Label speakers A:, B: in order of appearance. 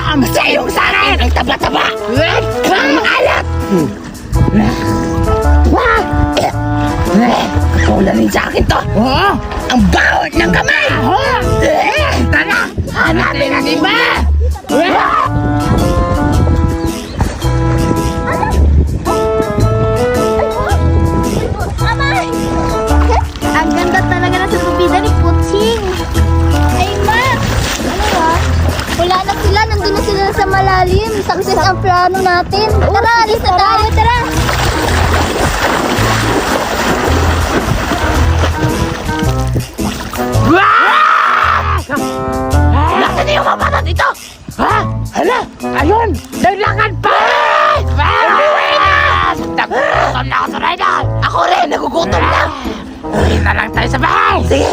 A: Saan sa iyong sakin? Ang taba-taba! Ang maalat! Katulad rin sa akin to! Ang bawat ng kamay! Tara! Hanapin ang iba!
B: Amay! Ang ganda talaga na sa bubida ni Putsing. Ay, ma! Ano ba? Wala na sila. Nandun na sila sa malalim. Success ang plano natin. Tara, alis na tayo. Tara!
A: Nasaan yung mamanan ito? Ha? Hala! Ayun! Naglangan pa! Umuwi na! Nagugutom na ako sa Rhino! Ako rin! Nagugutom na! Uwi na lang tayo sa bahay! Sige!